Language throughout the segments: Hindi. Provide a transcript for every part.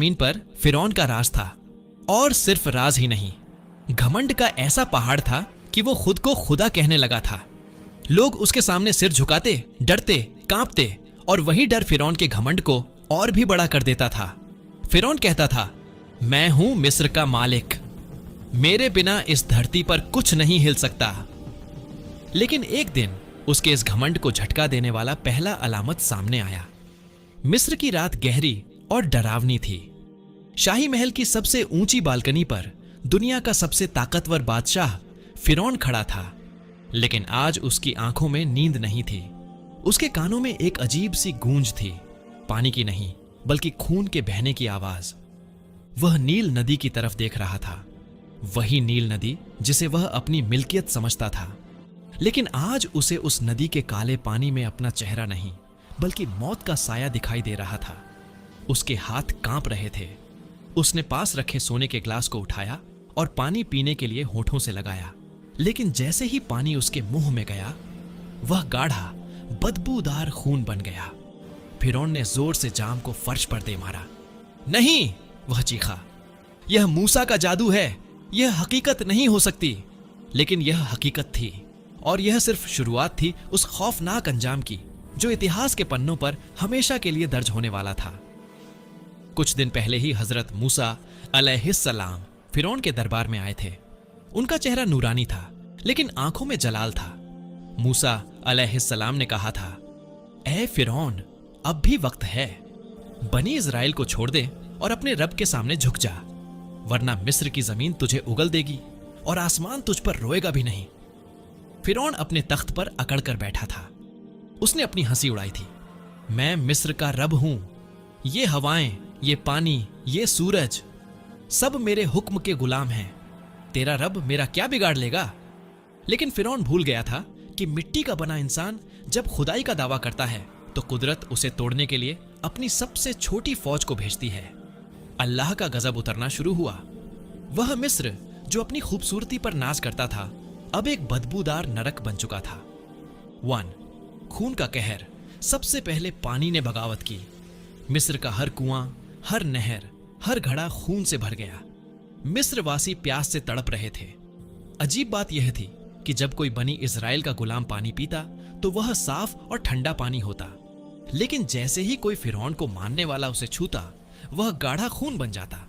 जमीन पर फिरौन का राज था, और सिर्फ राज ही नहीं, घमंड का ऐसा पहाड़ था कि वो खुद को खुदा कहने लगा था। लोग उसके सामने सिर झुकाते, डरते, कांपते, और वही डर फिरौन के घमंड को और भी बड़ा कर देता था। फिरौन कहता था, मैं हूं मिस्र का मालिक, मेरे बिना इस धरती पर कुछ नहीं हिल सकता। लेकिन एक दिन उसके इस घमंड को झटका देने वाला पहला अलामत सामने आया। मिस्र की रात गहरी और डरावनी थी। शाही महल की सबसे ऊंची बालकनी पर दुनिया का सबसे ताकतवर बादशाह फिरौन खड़ा था, लेकिन आज उसकी आंखों में नींद नहीं थी। उसके कानों में एक अजीब सी गूंज थी, पानी की नहीं बल्कि खून के बहने की आवाज। वह नील नदी की तरफ देख रहा था, वही नील नदी जिसे वह अपनी मिल्कियत समझता था। लेकिन आज उसे उस नदी के काले पानी में अपना चेहरा नहीं बल्कि मौत का साया दिखाई दे रहा था। उसके हाथ कांप रहे थे। उसने पास रखे सोने के ग्लास को उठाया और पानी पीने के लिए होठों से लगाया, लेकिन जैसे ही पानी उसके मुंह में गया, वह गाढ़ा बदबूदार खून बन गया। फिरौन ने जोर से जाम को फर्श पर दे मारा। नहीं, वह चीखा, यह मूसा का जादू है, यह हकीकत नहीं हो सकती। लेकिन यह हकीकत थी, और यह सिर्फ शुरुआत थी उस खौफनाक अंजाम की जो इतिहास के पन्नों पर हमेशा के लिए दर्ज होने वाला था। कुछ दिन पहले ही हजरत मूसा अलैहिस्सलाम फिरौन के दरबार में आए थे। उनका चेहरा नूरानी था, लेकिन आंखों में जलाल था। मूसा अलैहिस्सलाम ने कहा था, ऐ फिरौन, अब भी वक्त है, बनी इजराइल को छोड़ दे और अपने रब के सामने झुक जा, वरना मिस्र की जमीन तुझे उगल देगी और आसमान तुझ पर रोएगा भी नहीं। फिरौन अपने तख्त पर अकड़ कर बैठा था। उसने अपनी हंसी उड़ाई थी। मैं मिस्र का रब हूं, ये हवाएं, ये पानी, ये सूरज, सब मेरे हुक्म के गुलाम हैं। तेरा रब मेरा क्या बिगाड़ लेगा? लेकिन फिरौन भूल गया था कि मिट्टी का बना इंसान जब खुदाई का दावा करता है तो कुदरत उसे तोड़ने के लिए अपनी सबसे छोटी फौज को भेजती है। अल्लाह का गजब उतरना शुरू हुआ। वह मिस्र जो अपनी खूबसूरती पर नाज करता था, अब एक बदबूदार नरक बन चुका था। 1. खून का कहर। सबसे पहले पानी ने बगावत की। मिस्र का हर कुआं, हर नहर, हर घड़ा खून से भर गया। मिस्रवासी प्यास से तड़प रहे थे। अजीब बात यह थी कि जब कोई बनी इजराइल का गुलाम पानी पीता तो वह साफ और ठंडा पानी होता, लेकिन जैसे ही कोई फिरौन को मानने वाला उसे छूता, वह गाढ़ा खून बन जाता।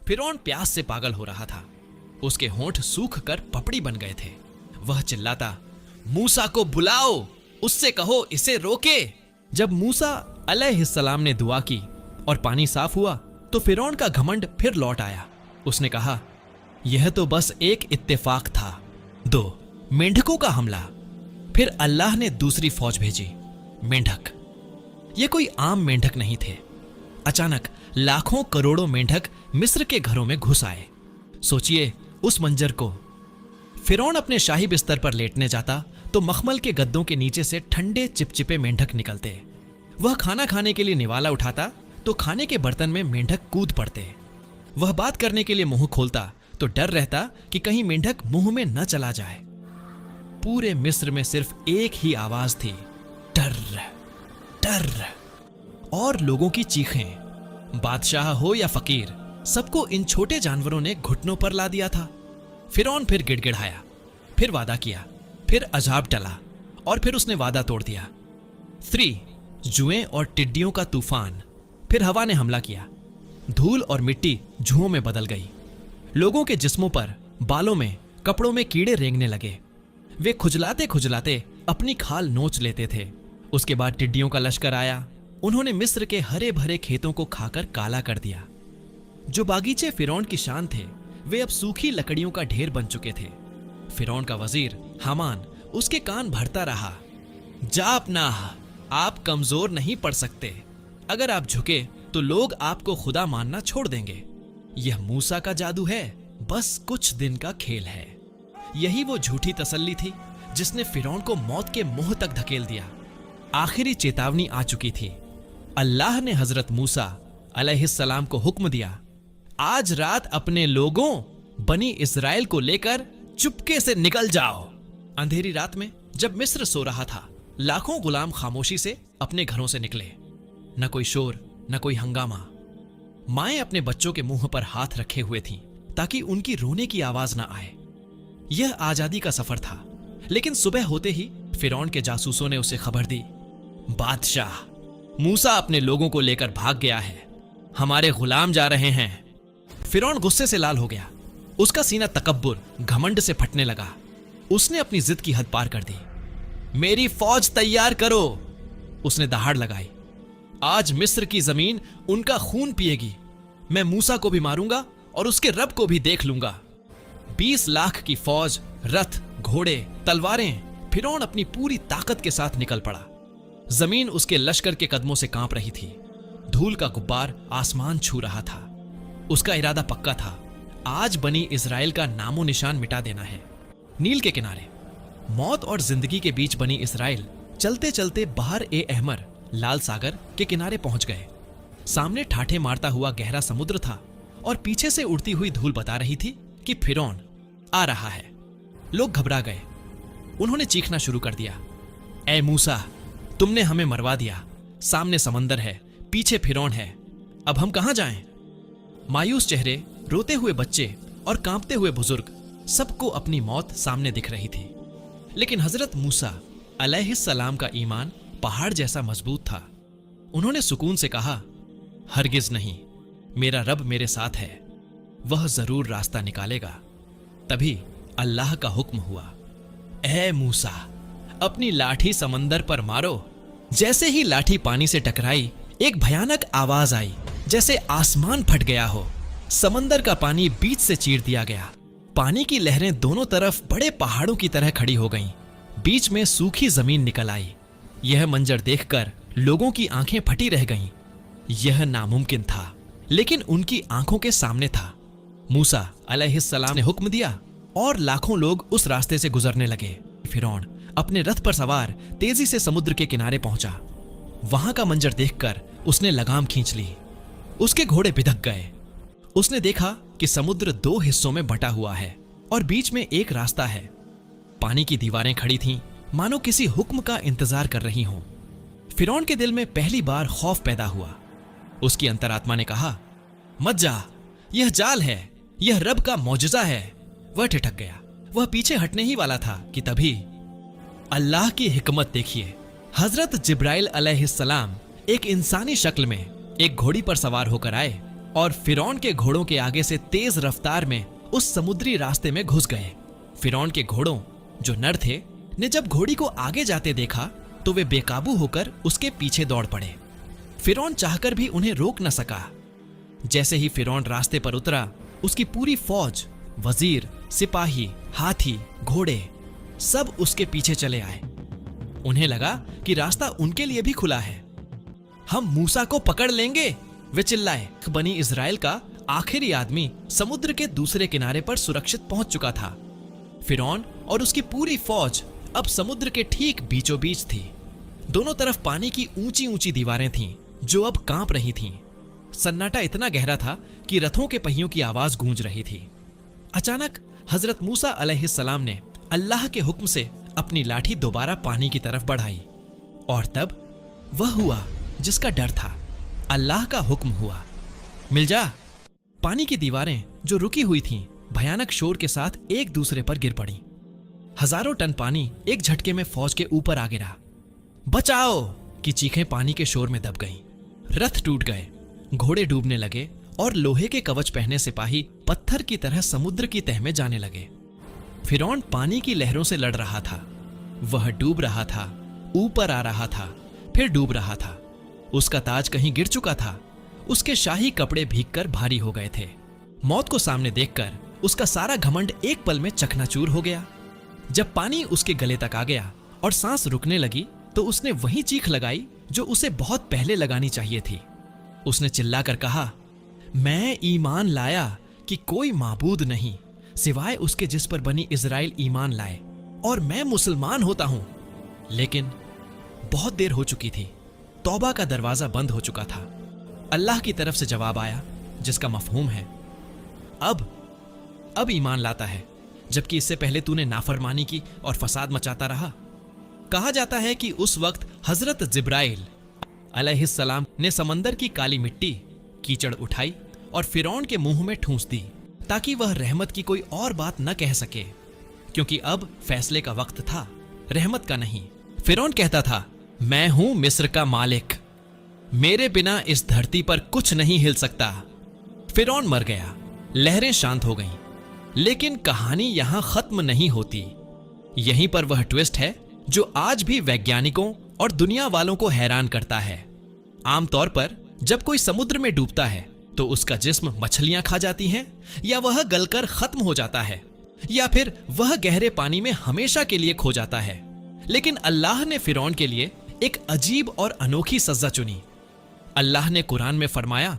फिरौन प्यास से पागल हो रहा था। उसके होंठ सूख कर पपड़ी बन गए थे। वह चिल्लाता, मूसा को बुलाओ, उससे कहो इसे रोके। जब मूसा अलैहिस्सलाम ने दुआ की और पानी साफ हुआ तो फिरौन का घमंड फिर लौट आया। उसने कहा, यह तो बस एक इत्तेफाक था। 2. मेंढकों का हमला। फिर अल्लाह ने दूसरी फौज भेजी। मेंढक। ये कोई आम मेंढक नहीं थे। अचानक लाखों करोड़ों मेंढक मिस्र के घरों में घुस आए। सोचिए उस मंजर को। फिरौन अपने शाही बिस्तर पर लेटने जाता तो मखमल के गद्दों के नीचे से ठंडे चिपचिपे मेंढक निकलते। वह खाना खाने के लिए निवाला उठाता तो खाने के बर्तन में मेंढक कूद पड़ते। वह बात करने के लिए मुंह खोलता तो डर रहता कि कहीं मेंढक मुंह में न चला जाए। पूरे मिस्र में सिर्फ एक ही आवाज थी, डर डर। और लोगों की चीखें। बादशाह हो या फकीर, सबको इन छोटे जानवरों ने घुटनों पर ला दिया था। फिरौन फिर गिड़गिड़ाया, फिर वादा किया, फिर अजाब टला, और फिर उसने वादा तोड़ दिया। 3. जुएं और टिड्डियों का तूफान। फिर हवा ने हमला किया। धूल और मिट्टी जुओं में बदल गई। लोगों के जिस्मों पर, बालों में, कपड़ों में कीड़े रेंगने लगे। वे खुजलाते खुजलाते अपनी खाल नोच लेते थे। उसके बाद टिड्डियों का लश्कर आया। उन्होंने मिस्र के हरे भरे खेतों को खाकर काला कर दिया। जो बागीचे फिरौन की शान थे, वे अब सूखी लकड़ियों का ढेर बन चुके थे। फिरौन का वजीर हामान उसके कान भरता रहा। जापनाह, आप कमजोर नहीं पड़ सकते। अगर आप झुके तो लोग आपको खुदा मानना छोड़ देंगे। यह मूसा का जादू है, बस कुछ दिन का खेल है। यही वो झूठी तसल्ली थी जिसने फिरौन को मौत के मुंह तक धकेल दिया। आखिरी चेतावनी आ चुकी थी। अल्लाह ने हजरत मूसा अलैहिस्सलाम को हुक्म दिया, आज रात अपने लोगों बनी इजराइल को लेकर चुपके से निकल जाओ। अंधेरी रात में जब मिस्र सो रहा था, लाखों गुलाम खामोशी से अपने घरों से निकले। न कोई शोर, न कोई हंगामा। माएं अपने बच्चों के मुंह पर हाथ रखे हुए थीं ताकि उनकी रोने की आवाज ना आए। यह आजादी का सफर था, लेकिन सुबह होते ही फिरौन के जासूसों ने उसे खबर दी, बादशाह, मूसा अपने लोगों को लेकर भाग गया है, हमारे गुलाम जा रहे हैं। फिरौन गुस्से से लाल हो गया। उसका सीना तकब्बुर, घमंड से फटने लगा। उसने अपनी जिद की हद पार कर दी। मेरी फौज तैयार करो, उसने दहाड़ लगाई। आज मिस्र की जमीन उनका खून पिएगी। मैं मूसा को भी मारूंगा और उसके रब को भी देख लूंगा। 20 लाख की फौज, रथ, घोड़े, तलवारें। फिरौन अपनी पूरी ताकत के साथ निकल पड़ा। जमीन उसके लश्कर के कदमों से कांप रही थी। धूल का गुब्बार आसमान छू रहा था। उसका इरादा पक्का था, आज बनी इजराइल का नामो निशान मिटा देना है। नील के किनारे, मौत और जिंदगी के बीच बनी इजराइल चलते चलते बाहर ए अहमर, लाल सागर के किनारे पहुंच गए। सामने ठाठे मारता हुआ गहरा समुद्र था और पीछे से उड़ती हुई धूल बता रही थी कि फिरौन आ रहा है। लोग घबरा गए। उन्होंने चीखना शुरू कर दिया, ए मूसा, तुमने हमें मरवा दिया। सामने समंदर है, पीछे फिरौन है, अब हम कहां जाएं? मायूस चेहरे, रोते हुए बच्चे और कांपते हुए बुजुर्ग, सबको अपनी मौत सामने दिख रही थी। लेकिन हजरत मूसा अलैहिस्सलाम का ईमान पहाड़ जैसा मजबूत था। उन्होंने सुकून से कहा, हरगिज नहीं, मेरा रब मेरे साथ है, वह जरूर रास्ता निकालेगा। तभी अल्लाह का हुक्म हुआ, ए मूसा, अपनी लाठी समंदर पर मारो। जैसे ही लाठी पानी से टकराई, एक भयानक आवाज आई, जैसे आसमान फट गया हो। समंदर का पानी बीच से चीर दिया गया। पानी की लहरें दोनों तरफ बड़े पहाड़ों की तरह खड़ी हो गईं। बीच में सूखी जमीन निकल आई। यह मंजर देखकर लोगों की आंखें फटी रह गईं। यह नामुमकिन था, लेकिन उनकी आंखों के सामने था। मूसा अलैहिस्सलाम ने हुक्म दिया और लाखों लोग उस रास्ते से गुजरने लगे। फिरौन अपने रथ पर सवार तेजी से समुद्र के किनारे पहुंचा। वहां का मंजर देखकर उसने लगाम खींच ली। उसके घोड़े बिधक गए। उसने देखा कि समुद्र 2 हिस्सों में बटा हुआ है और बीच में एक रास्ता है। पानी की दीवारें खड़ी थीं, मानो किसी हुक्म का इंतजार कर रही हों। फिरौन के दिल में पहली बार खौफ पैदा हुआ। उसकी अंतरात्मा ने कहा, मत जा, यह जाल है, यह रब का मौजज़ा है। वह ठिठक गया। वह पीछे हटने ही वाला था कि तभी अल्लाह की हिकमत देखिए। हजरत जिब्राइल अलैहिस्सलाम एक इंसानी शक्ल में एक घोड़ी पर सवार होकर आए और फिरौन के घोड़ों के आगे से तेज रफ्तार में उस समुद्री रास्ते में घुस गए। फिरौन के घोड़ों, जो नर थे, ने जब घोड़ी को आगे जाते देखा तो वे बेकाबू होकर उसके पीछे दौड़ पड़े। फिरौन चाहकर भी उन्हें रोक न सका। जैसे ही फिरौन रास्ते पर उतरा, उसकी पूरी फौज, वजीर, सिपाही, हाथी, घोड़े सब उसके पीछे चले आए। उन्हें लगा कि रास्ता उनके लिए भी खुला है। हम मूसा को पकड़ लेंगे, वे चिल्लाए। बनी इजराइल का आखिरी आदमी समुद्र के दूसरे किनारे पर सुरक्षित पहुंच चुका था। फिरौन और उसकी पूरी फौज अब समुद्र के ठीक बीचों बीच थी। दोनों तरफ पानी की ऊंची ऊंची दीवारें थीं, जो अब कांप रही थीं। सन्नाटा इतना गहरा था कि रथों के पहियों की आवाज गूंज रही थी। अचानक हजरत मूसा अलैहिस्सलाम ने अल्लाह के हुक्म से अपनी लाठी दोबारा पानी की तरफ बढ़ाई और तब वह हुआ जिसका डर था। अल्लाह का हुक्म हुआ, मिल जा। पानी की दीवारें जो रुकी हुई थीं, भयानक शोर के साथ एक दूसरे पर गिर पड़ी। हजारों टन पानी एक झटके में फौज के ऊपर आ गिरा। बचाओ की चीखें पानी के शोर में दब गईं। रथ टूट गए, घोड़े डूबने लगे और लोहे के कवच पहने सिपाही पत्थर की तरह समुद्र की तह में जाने लगे। फिरौन पानी की लहरों से लड़ रहा था। वह डूब रहा था, ऊपर आ रहा था, फिर डूब रहा था। उसका ताज कहीं गिर चुका था। उसके शाही कपड़े भीगकर भारी हो गए थे। मौत को सामने देखकर उसका सारा घमंड एक पल में चकनाचूर हो गया। जब पानी उसके गले तक आ गया और सांस रुकने लगी तो उसने वही चीख लगाई जो उसे बहुत पहले लगानी चाहिए थी। उसने चिल्लाकर कहा, मैं ईमान लाया कि कोई माबूद नहीं सिवाय उसके जिस पर बनी इजराइल ईमान लाए, और मैं मुसलमान होता हूं। लेकिन बहुत देर हो चुकी थी। तौबा का दरवाजा बंद हो चुका था। अल्लाह की तरफ से जवाब आया जिसका मफहूम है, अब ईमान लाता है, जबकि इससे पहले तूने नाफरमानी की और फसाद मचाता रहा। कहा जाता है कि उस वक्त हजरत जिब्राइल अलैहिस्सलाम ने समंदर की काली मिट्टी कीचड़ उठाई और फिरौन के मुंह में ठूंस दी, ताकि वह रहमत की कोई और बात न कह सके, क्योंकि अब फैसले का वक्त था, रहमत का नहीं। फिरौन कहता था, मैं हूं मिस्र का मालिक, मेरे बिना इस धरती पर कुछ नहीं हिल सकता। फिरौन मर गया, लहरें शांत हो गईं, लेकिन कहानी यहां खत्म नहीं होती। यहीं पर वह ट्विस्ट है जो आज भी वैज्ञानिकों और दुनिया वालों को हैरान करता है। आमतौर पर जब कोई समुद्र में डूबता है तो उसका जिस्म मछलियां खा जाती हैं, या वह गलकर खत्म हो जाता है, या फिर वह गहरे पानी में हमेशा के लिए खो जाता है। लेकिन अल्लाह ने फिरौन के लिए एक अजीब और अनोखी सजा चुनी। अल्लाह ने कुरान में फरमाया,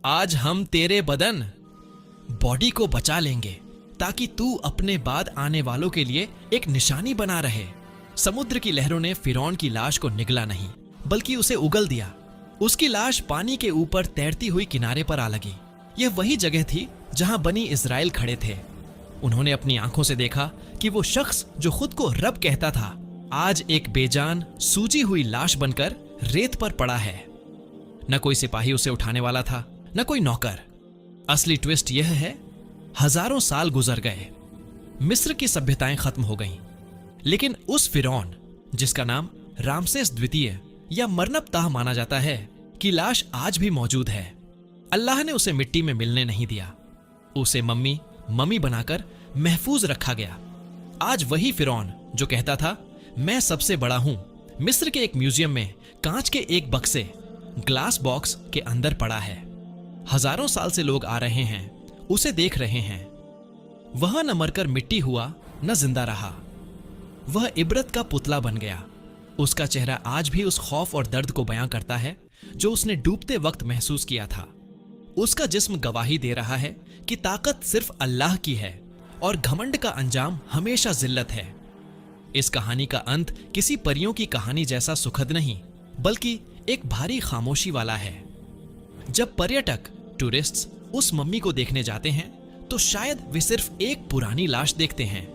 आज हम तेरे बदन बॉडी को बचा लेंगे ताकि तू अपने बाद आने वालों के लिए एक निशानी बना रहे। समुद्र की लहरों ने फिरौन की लाश को निगला नहीं, बल्कि उसे उगल दिया। उसकी लाश पानी के ऊपर तैरती हुई किनारे पर आ लगी। यह वही जगह थी जहां बनी इज़राइल खड़े थे। उन्होंने अपनी आंखों से देखा कि वो शख्स जो खुद को रब कहता था, आज एक बेजान सूजी हुई लाश बनकर रेत पर पड़ा है। न कोई सिपाही उसे उठाने वाला था, न कोई नौकर। असली ट्विस्ट यह है, हजारों साल गुजर गए, मिस्र की सभ्यताएं खत्म हो गईं, लेकिन उस फिरौन जिसका नाम रामसेस द्वितीय या मरनबताह माना जाता है की लाश आज भी मौजूद है। अल्लाह ने उसे मिट्टी में मिलने नहीं दिया, उसे मम्मी बनाकर महफूज रखा गया। आज वही फिरौन जो कहता था, मैं सबसे बड़ा हूं, मिस्र के एक म्यूजियम में कांच के एक बक्से, ग्लास बॉक्स के अंदर पड़ा है। हजारों साल से लोग आ रहे हैं, उसे देख रहे हैं। वह न मरकर मिट्टी हुआ, न जिंदा रहा। वह इबरत का पुतला बन गया। उसका चेहरा आज भी उस खौफ और दर्द को बयां करता है जो उसने डूबते वक्त महसूस किया था। उसका जिस्म गवाही दे रहा है कि ताकत सिर्फ अल्लाह की है और घमंड का अंजाम हमेशा जिल्लत है। इस कहानी का अंत किसी परियों की कहानी जैसा सुखद नहीं, बल्कि एक भारी खामोशी वाला है। जब पर्यटक टूरिस्ट्स उस मम्मी को देखने जाते हैं तो शायद वे सिर्फ एक पुरानी लाश देखते हैं,